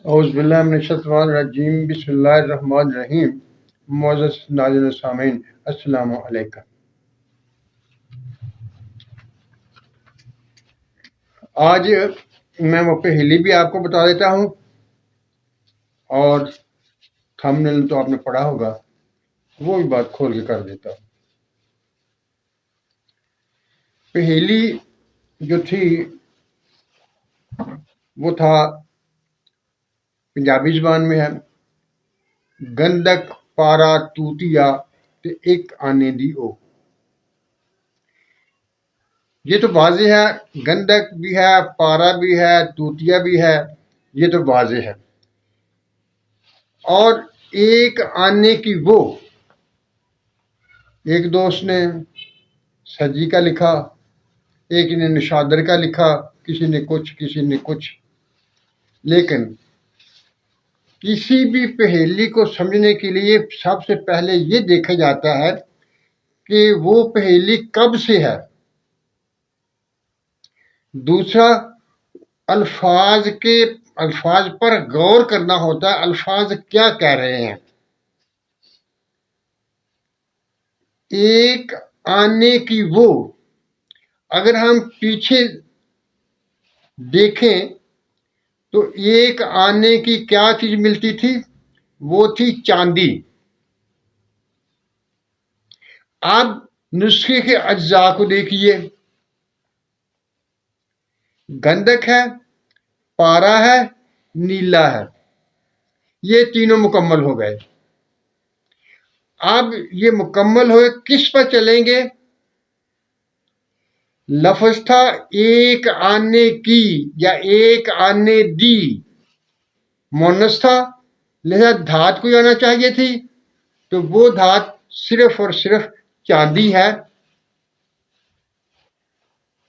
اعوذ باللہ من الشیطان الرجیم بسم اللہ الرحمن الرحیم معزز ناظرین و سامعین السلام علیکم۔ آج میں وہ پہیلی بھی آپ کو بتا دیتا ہوں اور تھمبنیل تو آپ نے پڑھا ہوگا، وہ بھی بات کھول کے کر دیتا ہوں۔ پہیلی جو تھی وہ تھا پنجابی زبان میں ہے، گندک پارا توتیا تے ایک آنے دی او۔ یہ تو واضح ہے، گندک بھی ہے، پارا بھی ہے، توتیا بھی ہے، یہ تو واضح ہے۔ اور ایک آنے کی وہ، ایک دوست نے سجی کا لکھا، ایک نے نشادر کا لکھا، کسی نے کچھ، لیکن کسی بھی پہیلی کو سمجھنے کے لیے سب سے پہلے یہ دیکھا جاتا ہے کہ وہ پہیلی کب سے ہے۔ دوسرا، الفاظ پر غور کرنا ہوتا ہے، الفاظ کیا کہہ رہے ہیں۔ ایک آنے کی وہ، اگر ہم پیچھے دیکھیں تو ایک آنے کی کیا چیز ملتی تھی؟ وہ تھی چاندی۔ اب نسخے کے اجزاء کو دیکھیے، گندک ہے، پارا ہے، نیلا ہے، یہ تینوں مکمل ہو گئے۔ اب یہ مکمل ہوئے، کس پر چلیں گے؟ لفظ تھا ایک آنے کی یا ایک آنے دی، مونس تھا، لہذا دھات کوئی آنا چاہیے تھی، تو وہ دھات صرف اور صرف چاندی ہے۔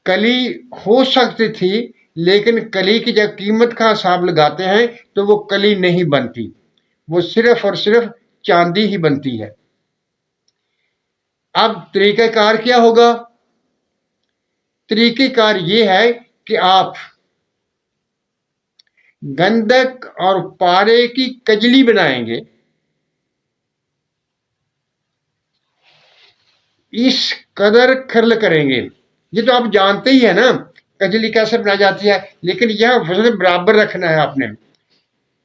کلی ہو سکتی تھی، لیکن کلی کی جب قیمت کا حساب لگاتے ہیں تو وہ کلی نہیں بنتی، وہ صرف اور صرف چاندی ہی بنتی ہے۔ اب طریقہ کار کیا ہوگا؟ طریقہ کار یہ ہے کہ آپ گندک اور پارے کی کجلی بنائیں گے، اس قدر کھرل کریں گے۔ یہ تو آپ جانتے ہی ہیں نا کجلی کیسے بنائی جاتی ہے، لیکن یہاں وزن برابر رکھنا ہے۔ آپ نے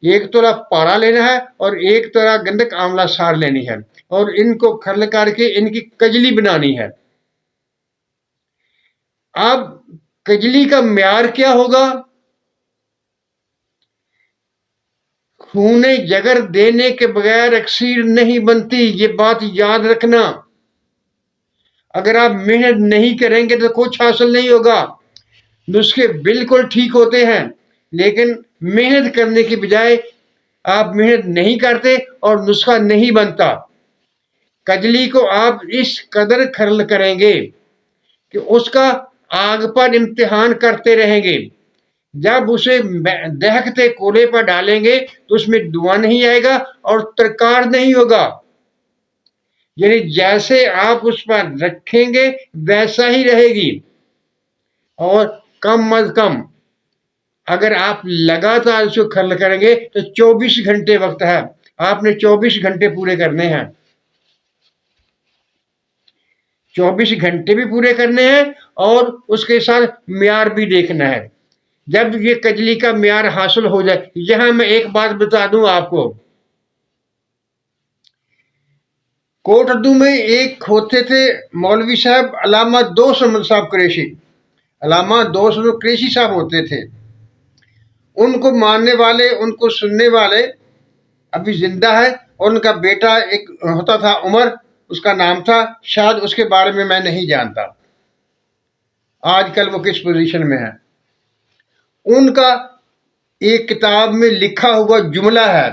ایک تولا پارا لینا ہے اور ایک تولا گندک آملہ سار لینی ہے، اور ان کو کھرل کر کے ان کی کجلی بنانی ہے۔ اب کجلی کا معیار کیا ہوگا؟ خون جگر دینے کے بغیر اکسیر نہیں بنتی، یہ بات یاد رکھنا۔ اگر آپ محنت نہیں کریں گے تو کچھ حاصل نہیں ہوگا۔ نسخے بالکل ٹھیک ہوتے ہیں، لیکن محنت کرنے کی بجائے آپ محنت نہیں کرتے اور نسخہ نہیں بنتا۔ کجلی کو آپ اس قدر کھرل کریں گے کہ اس کا آگ پر امتحان کرتے رہیں گے۔ جب اسے دہکتے کولے پر ڈالیں گے تو اس میں دھواں نہیں آئے گا اور ترکار نہیں ہوگا، یعنی جیسے آپ اس پر رکھیں گے ویسا ہی رہے گی۔ اور کم از کم اگر آپ لگاتار اس کو کھرل کریں گے تو 24 گھنٹے وقت ہے، آپ نے 24 گھنٹے پورے کرنے ہیں، 24 گھنٹے بھی پورے کرنے ہیں، اور اس کے ساتھ معیار بھی دیکھنا ہے۔ جب یہ کجلی کا معیار حاصل ہو جائے، یہاں میں ایک بات بتا دوں آپ کو، کوٹ اردو میں ایک ہوتے تھے مولوی صاحب علامہ دوست احمد صاحب قریشی، علامہ دوست احمد قریشی صاحب ہوتے تھے۔ ان کو ماننے والے، ان کو سننے والے ابھی زندہ ہے، اور ان کا بیٹا ایک ہوتا تھا عمر، اس کا نام تھا، شاید اس کے بارے میں نہیں جانتا آج کل وہ کس پوزیشن میں ہے۔ ان کا ایک کتاب میں لکھا ہوا جملہ ہے،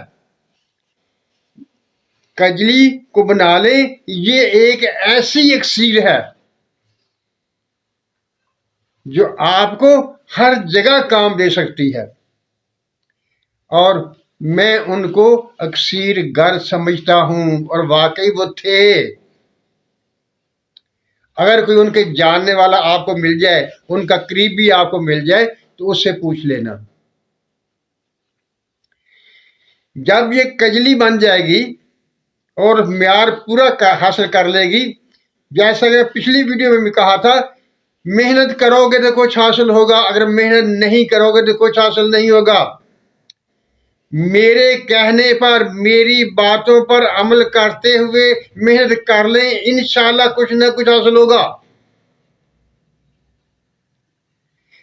کجلی کو بنا لیں، یہ ایک ایسی اکسیر ہے جو آپ کو ہر جگہ کام دے سکتی ہے۔ اور میں ان کو اکسیر گر سمجھتا ہوں، اور واقعی وہ تھے۔ اگر کوئی ان کے جاننے والا آپ کو مل جائے، ان کا قریبی آپ کو مل جائے، تو اس سے پوچھ لینا۔ جب یہ کجلی بن جائے گی اور معیار پورا حاصل کر لے گی، جیسا کہ پچھلی ویڈیو میں بھی کہا تھا، محنت کرو گے تو کچھ حاصل ہوگا، اگر محنت نہیں کرو گے تو کچھ حاصل نہیں ہوگا۔ میرے کہنے پر، میری باتوں پر عمل کرتے ہوئے محنت کر لیں، انشاءاللہ کچھ نہ کچھ حاصل ہوگا۔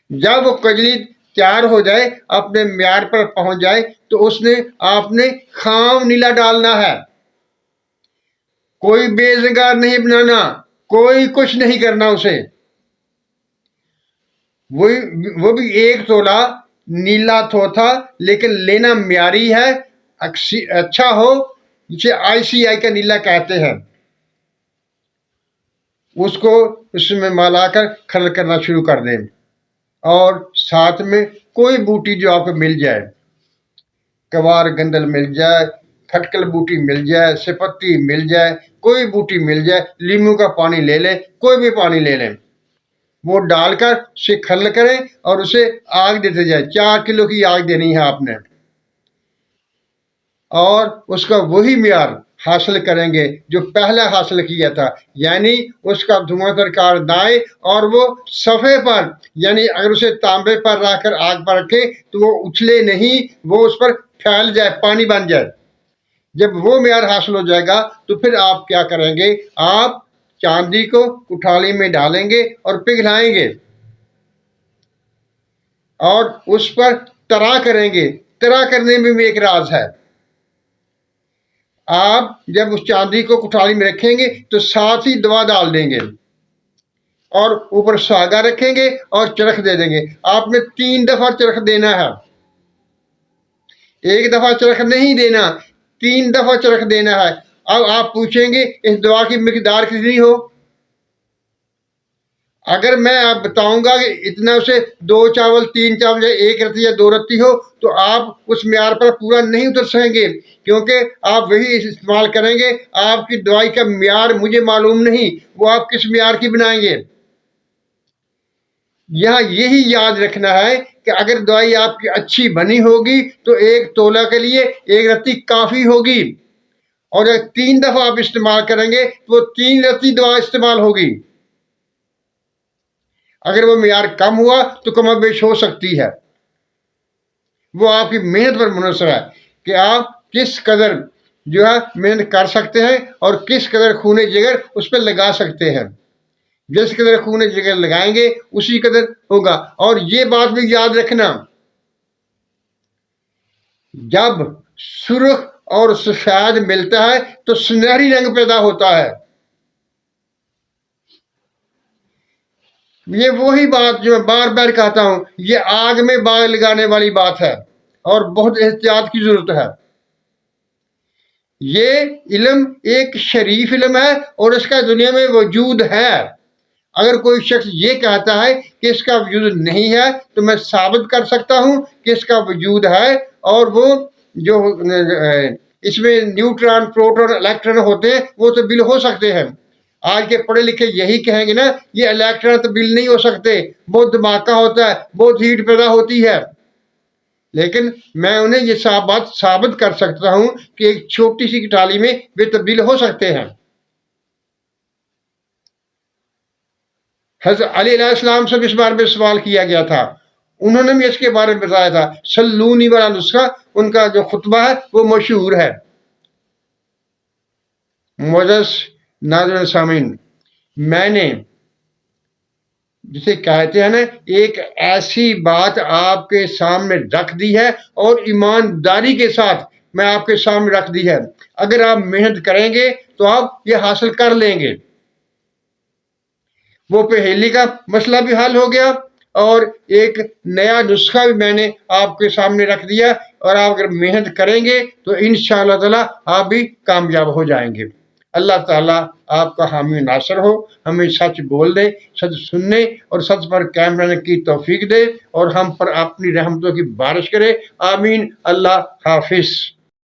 جب وہ کجلی تیار ہو جائے، اپنے معیار پر پہنچ جائے، تو اس نے آپ نے خام نیلا ڈالنا ہے، کوئی بے زنگار نہیں بنانا، کوئی کچھ نہیں کرنا اسے۔ وہ بھی 1 تولہ نیلا تھوتھا، لیکن لینا معیاری ہے، اچھا ہو، جسے ICI کا نیلا کہتے ہیں۔ اس کو اس میں ملا کر کھل کرنا شروع کر دیں، اور ساتھ میں کوئی بوٹی جو آپ کو مل جائے، کوار گندل مل جائے، کھٹکل بوٹی مل جائے، سپتی مل جائے، کوئی بوٹی مل جائے، لیمو کا پانی لے لیں، کوئی بھی پانی لے لیں، وہ ڈال کر اسے کھل کریں اور اسے آگ دیتے جائیں۔ 4 کلو کی آگ دینی ہے آپ نے، اور اس کا وہی معیار حاصل کریں گے جو پہلا حاصل کیا تھا، یعنی اس کا دھواں درکار دائیں، اور وہ صفحے پر، یعنی اگر اسے تانبے پر رکھ کر آگ پر رکھے تو وہ اچھلے نہیں، وہ اس پر پھیل جائے، پانی بن جائے۔ جب وہ معیار حاصل ہو جائے گا تو پھر آپ کیا کریں گے؟ آپ چاندی کو کٹھالی میں ڈالیں گے اور پگھلائیں گے، اور اس پر ترا کریں گے۔ ترا کرنے میں بھی ایک راز ہے۔ آپ جب اس چاندی کو کٹھالی میں رکھیں گے تو ساتھ ہی دوا ڈال دیں گے، اور اوپر ساگا رکھیں گے اور چرخ دے دیں گے۔ آپ نے 3 دفعہ چرخ دینا ہے، 1 دفعہ چرخ نہیں دینا، 3 دفعہ چرخ دینا ہے۔ اب آپ پوچھیں گے اس دوا کی مقدار کتنی ہو؟ اگر میں آپ بتاؤں گا کہ اتنا اسے 2 چاول 3 چاول یا 1 رتی یا 2 رتی ہو، تو آپ اس معیار پر پورا نہیں اتر سکیں گے، کیونکہ آپ وہی استعمال کریں گے۔ آپ کی دوائی کا معیار مجھے معلوم نہیں، وہ آپ کس معیار کی بنائیں گے؟ یہاں یہی یاد رکھنا ہے کہ اگر دوائی آپ کی اچھی بنی ہوگی تو 1 تولہ کے لیے 1 رتی کافی ہوگی، اور اگر 3 دفعہ آپ استعمال کریں گے تو وہ 3 رتی دوا استعمال ہوگی۔ اگر وہ معیار کم ہوا تو کم و بیش ہو سکتی ہے، وہ آپ کی محنت پر منحصر ہے کہ آپ کس قدر جو ہے محنت کر سکتے ہیں، اور کس قدر خون جگر اس پہ لگا سکتے ہیں۔ جس قدر خون جگر لگائیں گے اسی قدر ہوگا۔ اور یہ بات بھی یاد رکھنا، جب سرخ اور سفید ملتا ہے تو سنہری رنگ پیدا ہوتا ہے۔ یہ وہی بات جو میں بار بار کہتا ہوں، یہ آگ میں باغ لگانے والی بات ہے، اور بہت احتیاط کی ضرورت ہے۔ یہ علم ایک شریف علم ہے، اور اس کا دنیا میں وجود ہے۔ اگر کوئی شخص یہ کہتا ہے کہ اس کا وجود نہیں ہے، تو میں ثابت کر سکتا ہوں کہ اس کا وجود ہے، اور وہ جو اس میں نیوٹران، پروٹون، الیکٹران ہوتے ہیں وہ تبدیل ہو سکتے ہیں۔ آج کے پڑھے لکھے یہی کہیں گے نا، یہ الیکٹران تبدیل نہیں ہو سکتے، بہت دھماکہ ہوتا ہے، بہت ہیٹ پیدا ہوتی ہے۔ لیکن میں انہیں یہ بات ثابت کر سکتا ہوں کہ ایک چھوٹی سی کٹالی میں وہ تبدیل ہو سکتے ہیں۔ حضرت علی علیہ السلام سے اس بارے میں سوال کیا گیا تھا، انہوں نے بھی اس کے بارے میں بتایا تھا۔ سلونی والا نسخہ ان کا جو خطبہ ہے وہ مشہور ہے۔ معزز ناظرین سامعین، میں نے جسے کہتے ہیں نا، ایک ایسی بات آپ کے سامنے رکھ دی ہے، اور ایمانداری کے ساتھ میں آپ کے سامنے رکھ دی ہے۔ اگر آپ محنت کریں گے تو آپ یہ حاصل کر لیں گے۔ وہ پہیلی کا مسئلہ بھی حل ہو گیا، اور ایک نیا نسخہ بھی میں نے آپ کے سامنے رکھ دیا، اور آپ اگر محنت کریں گے تو انشاءاللہ تعالی آپ بھی کامیاب ہو جائیں گے۔ اللہ تعالیٰ آپ کا حامی ناصر ہو، ہمیں سچ بولنے، سچ سننے اور سچ پر قائم رہنے کی توفیق دے، اور ہم پر اپنی رحمتوں کی بارش کرے۔ آمین۔ اللہ حافظ۔